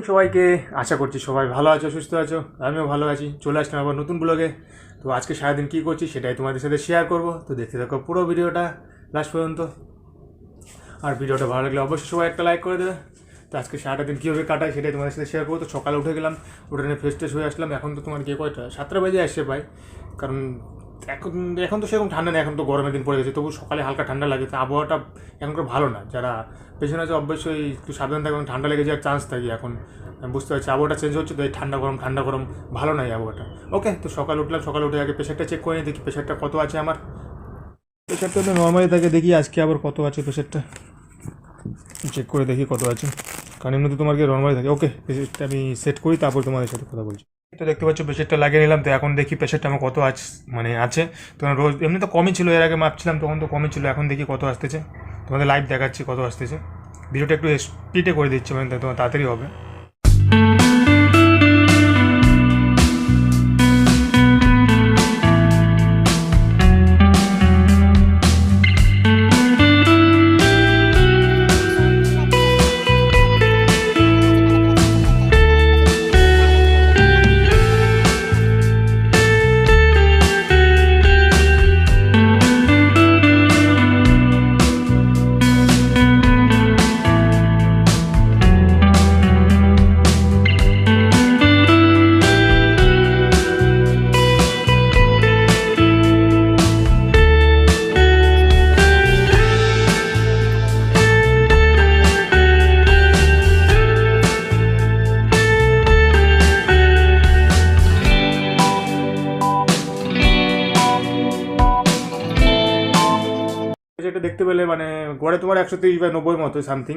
সবাইকে আশা করছি সবাই ভালো আছো, সুস্থ আছো। আমিও ভালো আছি। চলে আসলাম আবার নতুন ব্লগে। তো আজকে সারাদিন কী করছি সেটাই তোমাদের সাথে শেয়ার করব। তো দেখতে থাকো পুরো ভিডিওটা লাস্ট পর্যন্ত। আর ভিডিওটা ভালো লাগলে অবশ্যই সবাই একটা লাইক করে দেবে। তো আজকে সারাটা দিন কীভাবে কাটাই সেটাই তোমাদের সাথে শেয়ার করবো। তো সকালে উঠে গেলাম, উঠে ফ্রেশ ট্রেশ হয়ে আসলাম। এখন তো তোমার গিয়ে কয়টা 7টা বাজে আসছে ভাই। কারণ এখন এখন তো সেরকম ঠান্ডা নেই, এখন তো গরমের দিন পড়ে গেছে, তবু সকালে হালকা ঠান্ডা লাগে। তো আবহাওয়াটা এখনকার ভালো না। যারা পেছনে আছে অবশ্যই একটু সাবধান থাকবেন, ঠান্ডা লেগে যাওয়ার চান্স থাকে। এখন আমি বুঝতে পারছি আবহাওয়াটা চেঞ্জ হচ্ছে, তো এই ঠান্ডা গরম ভালো নাই আবহাওয়াটা। ওকে, তো সকালে উঠলাম, সকালে উঠে আগে প্রেশারটা চেক করে নিই, দেখি প্রেশারটা কত আছে আমার। প্রেশারটা তো নর্মালি থাকে, দেখি আজকে আবার কত আছে প্রেশারটা চেক করে দেখি কত আছে। কারণ এমনি তো তোমার নর্মালি থাকে। ওকে, প্রেশারটা আমি সেট করি, তারপর তোমাদের সাথে কথা বলছি। তো দেখতে পাচ্ছ প্রেশারটা লাগিয়ে নিলাম। তো এখন দেখি প্রেশারটা আমার কত আছে। তোমার রোজ এমনি তো কমই ছিল, এর আগে মাপছিলাম তখন তো কমই ছিল। এখন দেখি কত আসতেছে, তোমাদের লাইভ দেখাচ্ছি কত আসতেছে। ভিডিওটা একটু স্পিডে করে দিচ্ছি, মানে তোমার তাড়াতাড়ি হবে। যেটা দেখতে পেলে মানে গড়ে তোমার 130/90 মতো সামথিং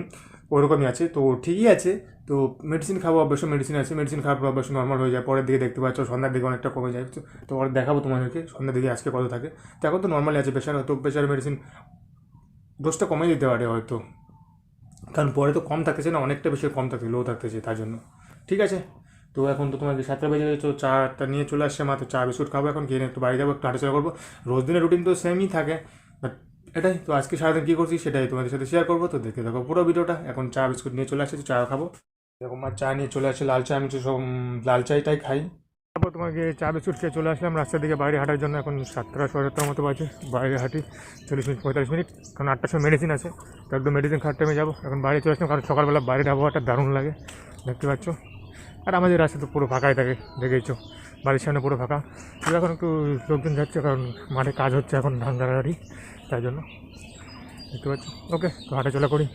ওরকমই আছে। তো ঠিকই আছে। তো মেডিসিন খাবো, অবশ্য মেডিসিন আছে, মেডিসিন খাওয়ার পর অবশ্য নর্মাল হয়ে যায়। পরের দিকে দেখতে পাচ্ছ সন্ধ্যার দিকে অনেকটা কমে যায়। তো পরে দেখাবো তোমাদেরকে সন্ধ্যার দিকে আজকে কত থাকে। তো এখন তো নর্মালি আছে প্রেশার, তো প্রেশার মেডিসিন ডোজটা কমে দিতে পারে হয়তো, কারণ পরে তো কম থাকতেছে না, অনেকটা বেশি কম থাকছে, লো থাকতেছে, তার জন্য ঠিক আছে। তো এখন তো তোমাকে 7টা বেজে গেছে, চাটা নিয়ে চলে আসছে মাত্র। চা বিস্কুট খাবো এখন, গিয়ে একটু বাড়ি যাবো, একটু হাঁটাচলা করবো। রোজ দিনের রুটিন তো সেমই থাকে, বাট এটাই তো আজকে সারাদিন কী করছি সেটাই তোমাদের সাথে শেয়ার করবো। তো দেখে দেখো পুরো ভিডিওটা। এখন চা বিস্কুট নিয়ে চলে আসছে, চা খাবো। এরকম আর চা নিয়ে চলে আসছে, লাল চা। আমি তো সব লাল চাইটাই খাই। তারপর তোমাকে চা বিস্কুট খেয়ে চলে আসলাম রাস্তার দিকে বাইরে হাঁটার জন্য। এখন 7টা 7:30 মতো বাজে, বাইরে হাঁটি 40 মিনিট 45 মিনিট, কারণ 8টার সময় মেডিসিন আছে। তো একদম মেডিসিন খাওয়ার টাইমে যাবো। এখন বাইরে চলে আসলাম, কারণ সকালবেলা বাইরের আবহাওয়াটা দারুণ লাগে, দেখতে পাচ্ছ। আর আমাদের রাস্তা তো পুরো ফাঁকাই থাকে, দেখেইছো, বাড়ির সামনে পুরো ফাঁকা। তো এখন একটু লোকজন যাচ্ছে, কারণ মাঠে কাজ হচ্ছে এখন, ধান গাড়াগাড়ি, তাই জন্য দেখতে পাচ্ছ। ওকে, তো হাঁটাচলা করি,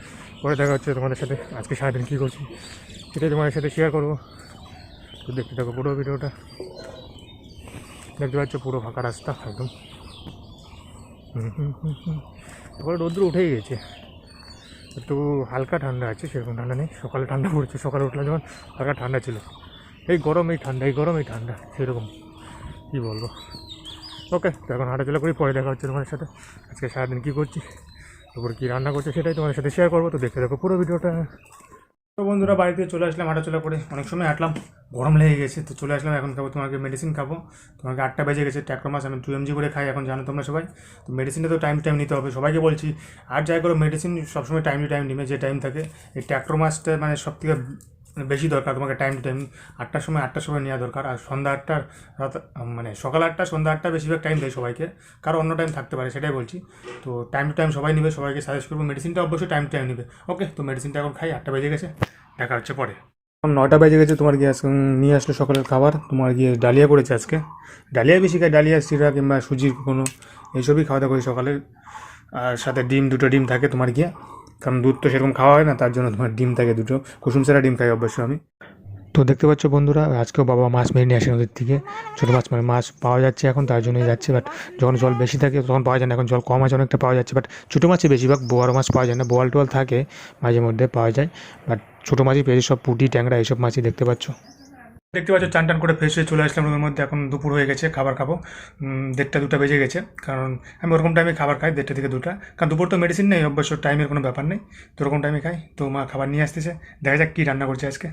পরে দেখা হচ্ছে তোমাদের সাথে। আজকে সারাদিন কী করছি সেটাই তোমাদের সাথে শেয়ার করবো। তো দেখতে থাকো পুরো ভিডিওটা। দেখতে পাচ্ছ পুরো ফাঁকা রাস্তা একদম। তারপরে রোদ্র উঠেই গেছে, একটু হালকা ঠান্ডা আছে, সেরকম ঠান্ডা নেই। সকালে ঠান্ডা পড়েছে, সকালে উঠলাম যখন হালকা ঠান্ডা ছিল। এই গরম এই ঠান্ডা, এই গরম এই ঠান্ডা, সেরকম কী বলবো। ওকে, তো এখন হাঁটাচলা করি, পরে দেখা হচ্ছে তোমাদের সাথে। আজকে সারাদিন কী করছি, তারপরে কী রান্না করছে সেটাই তোমাদের সাথে শেয়ার করবো। তো দেখতে দেখো পুরো ভিডিওটা। তো বন্ধুরা, বাড়িতে চলে আসলাম হাঁটাচলা করে, অনেক সময় হাঁটলাম, গরম লেগে গেছে। তো চলে আসলাম, এখন খাবো তোমাকে মেডিসিন খাবো। তোমাকে 8টা বেজে গেছে। ট্যাক্রোমাস আমি 2 mg করে খাই, এখন জানো তোমরা সবাই। তো মেডিসিনটা তো টাইম টু টাইম নিতে হবে, সবাইকে বলছি। আর যাই করো মেডিসিন সবসময় টাইম টু টাইম নিবে, যে টাইম থাকে। এই ট্যাক্রোমাসটা মানে সব থেকে বেশি দরকার তোমাকে, টাইম টু টাইম 8টার সময় নেওয়া দরকার। আর সন্ধ্যা 8টার রাত মানে সকাল 8টা সন্ধ্যা 8টা বেশিরভাগ টাইম দেয় সবাইকে, কারো অন্য টাইম থাকতে পারে, সেটাই বলছি। তো টাইম টু টাইম সবাই নিবে, সবাইকে সাজেস্ট করবো মেডিসিনটা অবশ্যই টাইম টু টাইম নিবে। ওকে, তো মেডিসিনটা এখন খাই, 8টা বেজে গেছে, দেখা হচ্ছে পরে। 9টা বেজে গেছে। তোমার গিয়ে আজকে নিয়ে আসলো সকালের খাবার, তোমার গিয়ে ডালিয়া করেছে আজকে। ডালিয়া বেশি খাই, ডালিয়া চিরা কিংবা সুজির কোনো এইসবই খাওয়া দাওয়া করি সকালে। আর সাথে দুটো ডিম থাকে তোমার গিয়ে, কারণ দুধ তো সেরকম খাওয়া হয় না, তার জন্য তোমার ডিম থাকে দুটো, কুসুম ছাড়া ডিম খাই অবশ্যই আমি। তো দেখতে পাচ্ছ বন্ধুরা, আজকেও বাবা মাছ মেরে নিয়ে আসে নদীর থেকে। ছোটো মাছ, মানে মাছ পাওয়া যাচ্ছে এখন, তার জন্যই যাচ্ছে। বাট যখন জল বেশি থাকে তখন পাওয়া যায় না, এখন জল কম আছে, অনেকটা পাওয়া যাচ্ছে। বাট ছোটো মাছই বেশিরভাগ, বড় মাছ পাওয়া যায় না। বোয়াল টোয়াল থাকে মাঝে মধ্যে পাওয়া যায়, বাট ছোটো মাছই পেয়েছে, সব পুঁটি ট্যাংরা এইসব মাছই দেখতে পাচ্ছ। চান টান করে ফ্রেশ হয়ে চলে আসলাম রুমের মধ্যে। এখন দুপুর হয়ে গেছে, খাবার খাবো। 1টা 2টা বেজে গেছে, কারণ আমি ওরকম টাইমে খাবার খাই, 1টা থেকে 2টা। কারণ দুপুর তো মেডিসিন নেই, অবশ্য টাইমের কোনো ব্যাপার নেই, তো ওরকম টাইমে খাই। তো মা খাবার নিয়ে আসতেছে, দেখা যাক কী রান্না করছে আজকে।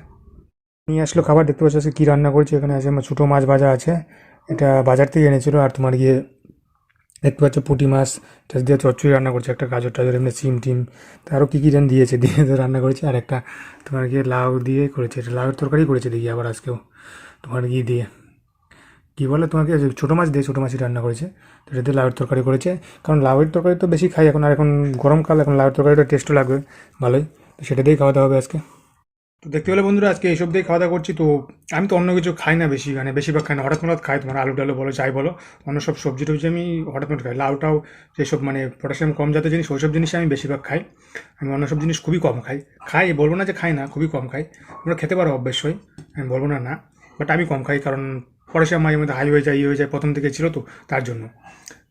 নিয়ে আসলো খাবার, দেখতে পাচ্ছ আজকে কী রান্না করছে। এখানে আছে আমার ছোটো মাছ ভাজা আছে, এটা বাজার থেকে এনেছিল। আর তোমার গিয়ে দেখতে পাচ্ছ পুঁটি মাছ টাছ দিয়ে চচ্চড়ি রান্না করছে, একটা গাজর টাজর এমনি সিম টিম, তা আরও কী কী যেন দিয়েছে, দিয়ে তো রান্না করেছে। আর একটা তোমার গিয়ে লাউ দিয়ে করেছে, এটা লাউয়ের তরকারি করেছে দেখি আবার আজকেও, তোমার গিয়ে দিয়ে কী বলে তোমাকে, ছোটো মাছ দিয়ে, ছোটো মাছই রান্না করেছে, তো এটা দিয়ে লাউয়ের তরকারি করেছে। কারণ লাউয়ের তরকারি তো বেশি খাই এখন, আর এখন গরমকাল, এখন লাউয়ের তরকারিটা টেস্টও লাগবে ভালোই, তো সেটা দিয়েই খাওয়া দাওয়া হবে আজকে। তো দেখতে পেলে বন্ধুরা, আজকে এইসব দিয়ে খাওয়া দাওয়া করছি। তো আমি তো অন্য কিছু খাই না বেশি, মানে বেশিরভাগ খাই না, হঠাৎ হঠাৎ খাই, তোমার আলু ডালু বলো যাই বলো, অন্য সব সবজি টবজি আমি হঠাৎ হঠাৎ খাই। লাউটাও যেসব মানে পটাশিয়াম কম জাতীয় জিনিস, ওইসব জিনিস আমি বেশিরভাগ খাই। আমি অন্য সব জিনিস খুবই কম খাই, খাই বলবো না যে খাই না, খুবই কম খাই। তোমরা খেতে পারো অবশ্যই, আমি বলবো না না, বাট আমি কম খাই, কারণ পটাশিয়াম মাঝে মধ্যে হাই হয়ে যায়, ইয়ে হয়ে যায়, প্রথম থেকে ছিল তো তার জন্য।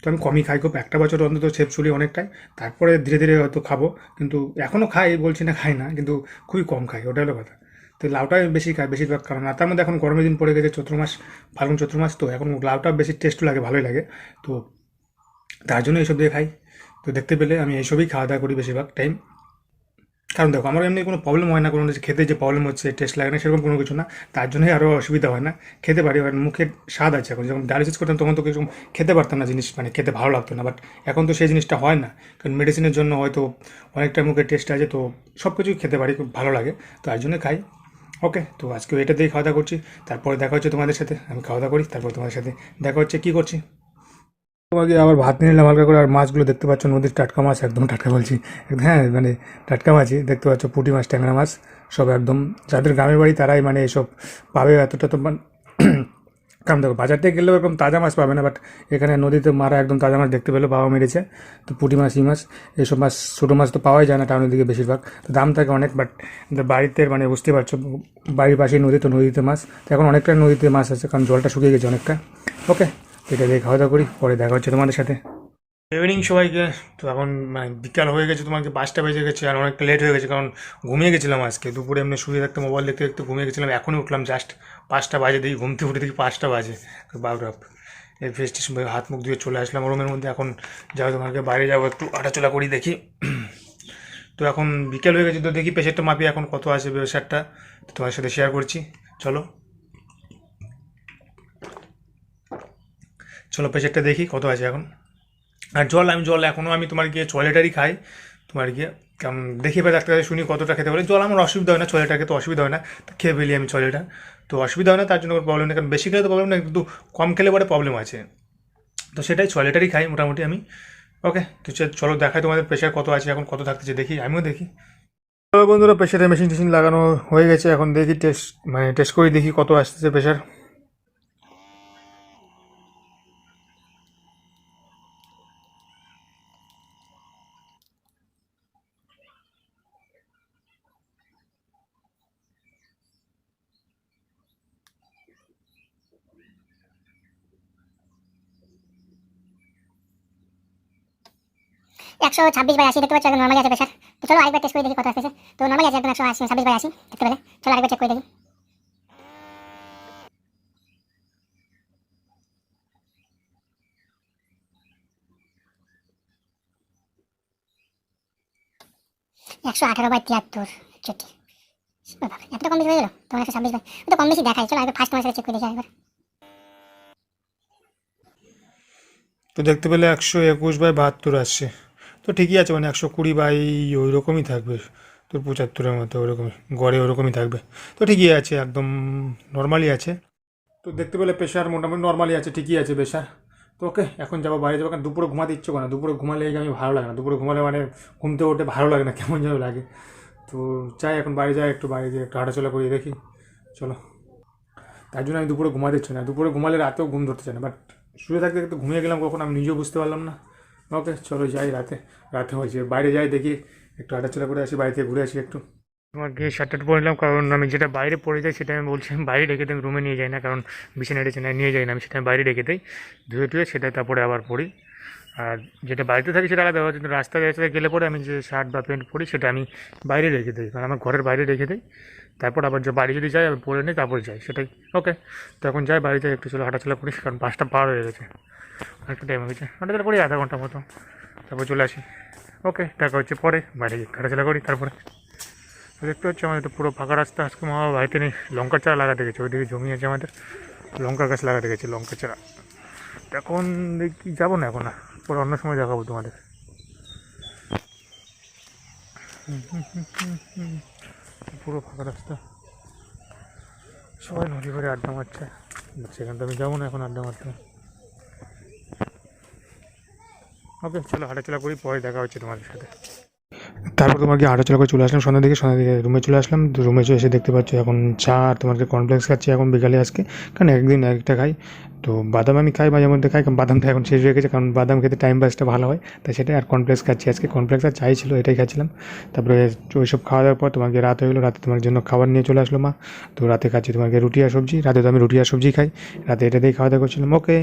তো আমি কমই খাই, খুব একটা বছর অন্তত সেভ চলি অনেকটাই, তারপরে ধীরে ধীরে হয়তো খাবো, কিন্তু এখনও খাই, বলছি না খাই না, কিন্তু খুবই কম খাই, ওটা হলো কথা। তো লাউটাই বেশি খাই বেশিরভাগ, কারণ আর তার মধ্যে এখন গরমের দিন পড়ে গেছে, চৈত্র মাস, ফাল্গুন চৈত্র মাস, তো এখন লাউটা বেশি টেস্ট লাগে, ভালোই লাগে, তো তার জন্য এইসব দিয়ে খাই। তো দেখতে পেলে আমি এইসবই খাওয়া দাওয়া করি বেশিরভাগ টাইম। কারণ দেখো, আমার এমনি কোনো প্রবলেম হয় না, কোনো যে খেতে যে প্রবলেম হচ্ছে, টেস্ট লাগে না, সেরকম কোনো কিছু না, তার জন্যই আরও অসুবিধা হয় না, খেতে পারি। আর মুখের স্বাদ আছে, এখন যখন ডায়ালিসিস করতাম তখন তো কিছু খেতে পারতাম না জিনিস, মানে খেতে ভালো লাগতো না, বাট এখন তো সেই জিনিসটা হয় না, কারণ মেডিসিনের জন্য হয়তো অনেকটা মুখের টেস্ট আছে, তো সব কিছুই খেতে পারি, খুব ভালো লাগে, তো তার জন্য খাই। ওকে, তো আজকে এটা দিয়েই খাওয়া দাওয়া করছি, তারপরে দেখা হচ্ছে তোমাদের সাথে, আমি খাওয়া দাওয়া করি, তারপর তোমাদের সাথে দেখা হচ্ছে কী করছি। তোমাকে আবার ভাত নিয়ে নিলাম হালকা করে, আর মাছগুলো দেখতে পাচ্ছ, নদীর টাটকা মাছ, একদম টাটকা বলছি, হ্যাঁ মানে টাটকা মাছই দেখতে পাচ্ছ, পুঁটি মাছ, ট্যাংরা মাছ, সব একদম, যাদের গ্রামের বাড়ি তারাই মানে এসব পাবে, এতটা তো কারণ দেখো বাজার থেকে গেলেও এরকম তাজা মাছ পাবে না, বাট এখানে নদীতে মারা একদম তাজা মাছ দেখতে পেলো, বাবা মেরেছে, তো পুঁটি মাছ, ই মাছ, এইসব মাছ, ছোটো মাছ তো পাওয়াই যায় না টাউনের দিকে বেশিরভাগ, তো দাম থাকে অনেক, বাট বাড়িতে মানে বুঝতে পারছো, বাড়ির পাশেই নদী, তো নদীতে মাছ, তো এখন অনেকটা নদীতে মাছ আছে, কারণ জলটা শুকিয়ে গেছে অনেকটা। ওকে, এটা দিয়ে খাওয়া দাওয়া করি, পরে দেখা হচ্ছে তোমাদের সাথে। ইভিনিং সবাইকে। তো এখন মানে বিকাল হয়ে গেছে, তোমাকে 5টা বেজে গেছে, আর অনেকটা লেট হয়ে গেছে, কারণ ঘুমিয়ে গেছিলাম আজকে দুপুরে, এমনি শুয়ে থাকতে মোবাইল দেখতে দেখতে ঘুমিয়ে গেছিলাম, এখনই উঠলাম জাস্ট 5টা বাজে, দেখি ঘুম থেকে উঠে দেখি 5টা বাজে, বাবরাপ, এই ফ্রেশ টেশ হাত মুখ ধুয়ে চলে আসলাম রুমের মধ্যে। এখন যাও তোমাকে বাইরে যাবো, একটু হাঁটাচলা করি দেখি। তো এখন বিকেল হয়ে গেছে, তো দেখি প্রেশারটা মাপি এখন কত আছে, প্রেশারটা তোমার সাথে শেয়ার করছি, চলো চলো প্রেশারটা দেখি কত আছে এখন। আর জল এখনও আমি তোমার গিয়ে 6 লিটারই খাই, তোমার গিয়ে কেমন দেখি এবার ডাক্তার কাছে শুনি কতটা খেতে পারে। জল আমার অসুবিধা হয় না, 6 লিটার খেতে অসুবিধা হয় না, তো খেয়ে ফেলি আমি 6 লিটার, তো অসুবিধা হয় না, তার জন্য কোনো প্রবলেম নেই, কারণ বেশি খেলে তো প্রবলেম নেই, কিন্তু কম খেলে পরে প্রবলেম আছে, তো সেটাই 6 লিটারই খাই মোটামুটি আমি। ওকে, তো চলো দেখাই তোমাদের প্রেশার কত আছে এখন, কত থাকতেছে দেখি, আমিও দেখি। তো বন্ধুরা, প্রেশারে মেশিন টেশিন লাগানো হয়ে গেছে, এখন দেখি টেস্ট মানে টেস্ট করে দেখি কত আসতেছে প্রেশার। 126/80 দেখতে পাচ্ছ, একদম নর্মালি আছে প্রেশার। তো চলো আরেকবার টেস্ট করে দেখি কত আসতেছে। তো নর্মালি আছে একদম 126/80 দেখতে পেলে, চলো আরেকবার চেক করে দেখি। 118/73 61। বাবা, এতটা কম বেশি হয়ে গেল, তোমার 126 তো কম বেশি দেখাই, চলো আগে ফার্স্ট তোমার সাথে চেক করে দেখি একবার। তো দেখতে পেলে 121/72 আসছে, তো ঠিকই আছে, মানে 120 বাই ওই রকমই থাকবে, তোর 75-এর মতো ওরকমই, গড়ে ওরকমই থাকবে, তো ঠিকই আছে, একদম নর্মালি আছে। তো দেখতে পেলে প্রেশার মোটামুটি নর্মালি আছে, ঠিকই আছে প্রেশার। তো ওকে, এখন যাবো বাইরে যাবো, কারণ দুপুরে ঘুমাতে ইচ্ছে করে না, দুপুরে ঘুমালে আমি ভালো লাগে না, দুপুরে ঘুমালে মানে ঘুমতে উঠে ভালো লাগে না, কেমন যেন লাগে, তো চাই এখন বাইরে যাই, একটু বাইরে গিয়ে একটু হাঁটাচলা করি দেখি, চলো। তার জন্য আমি দুপুরে ঘুমাতে ইচ্ছে না, দুপুরে ঘুমালে রাতেও ঘুম ধরতে চায় না, বাট শুয়ে থাকতে থাকতে ঘুমিয়ে গেলাম কখন আমি নিজেও বুঝতে পারলাম না। ওকে চলো যাই, রাতে রাতে হয়েছে, বাইরে যাই দেখি, একটু হাঁটাচলা করে আসি, বাড়ি থেকে ঘুরে আসি একটু। তোমার গিয়ে শার্টটা পরে নিলাম, কারণ আমি যেটা বাইরে পরে যাই সেটা আমি বলছি আমি বাইরে রেখে দিই, আমি রুমে নিয়ে যাই না, কারণ বিছানায় টিছানায় নিয়ে যাই না, আমি সেটা আমি বাইরে রেখে দিই, ধুয়ে টুয়ে সেটা তারপরে আবার পরি। আর যেটা বাড়িতে থাকি সেটা আলাদা হয়, কিন্তু রাস্তায় রাস্তায় গেলে পরে আমি যে শার্ট বা প্যান্ট পরি সেটা আমি বাইরে রেখে দিই, কারণ আমার ঘরের বাইরে রেখে দিই, তারপর আবার যে বাড়ি যদি যাই আমি পরে নিই, তারপরে যাই, সেটাই। ওকে, তো এখন যাই বাড়ি যাই, একটু চলো হাঁটাচলা করি, কারণ 5টা পার হয়ে গেছে, অনেকটা টাইম হয়ে গেছে, হাঁটাচলা করি আধা ঘন্টা মতো, তারপর চলে আসি। ওকে, দেখা হচ্ছে পরে, বাইরে গিয়ে হাঁটাচলা করি তারপরে। তো দেখতে হচ্ছে আমাদের তো পুরো ফাঁকা রাস্তা, আজকে মা বাবা বাড়িতে নেই, লঙ্কার চারা লাগাতে গেছে, ওইদিকে জমি আছে আমাদের, লঙ্কা গাছ লাগাতে গেছে, লঙ্কা চারা, এখন দেখি যাবো না, এখন না, পরে অন্য সময় দেখাবো তোমাদের। পুরো ফাঁকা রাস্তা, সবাই নদী ভরে আড্ডা মারছে, সেখান থেকে আমি যাবো না এখন আড্ডা মারতে। ওকে চলো হাঁটাচলা করি, পরে দেখা হচ্ছে তোমাদের সাথে। তারপর তোমাকে হাঁটাচলা করে চলে আসলাম সন্ধ্যার দিকে রুমে চলে আসলাম। তো রুমে চলে এসে দেখতে পাচ্ছ এখন চা আর তোমাকে কর্নফ্লেক্স খাচ্ছি এখন বিকালে আজকে, কারণ একদিন একটা খাই। তো বাদাম আমি খাই মাঝে মধ্যে খাই, কারণ বাদামটা এখন শেষ হয়ে গেছে, কারণ বাদাম খেতে টাইম পাসটা ভালো হয়, তাই সেটাই। আর কর্নফ্লেক্স খাচ্ছি আজকে, কর্নফ্লেক্স আর চাই ছিল, এটাই খাচ্ছিলাম। তারপরে ওইসব খাওয়া দাওয়ার পর তোমাকে রাত হয়ে গেলো, রাতে তোমার জন্য খাবার নিয়ে চলে আসলো মা। তো রাতে খাচ্ছি তোমাকে রুটি আর সবজি, রাতে তো আমি রুটি আর সবজি খাই, রাতে এটা দিয়েই খাওয়া দাওয়া করছিলাম। ওকে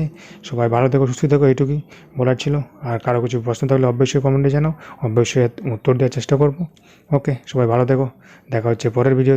সবাই ভালো থেকো, সুস্থ থেকো, এইটুকুই বলার ছিল। আর কারো কিছু প্রশ্ন থাকলে অবশ্যই কমেন্টে জানাও, অবশ্যই উত্তর দেওয়ার চেষ্টা করবো। ওকে সবাই ভালো থেকো, দেখা হচ্ছে পরের ভিডিওতে।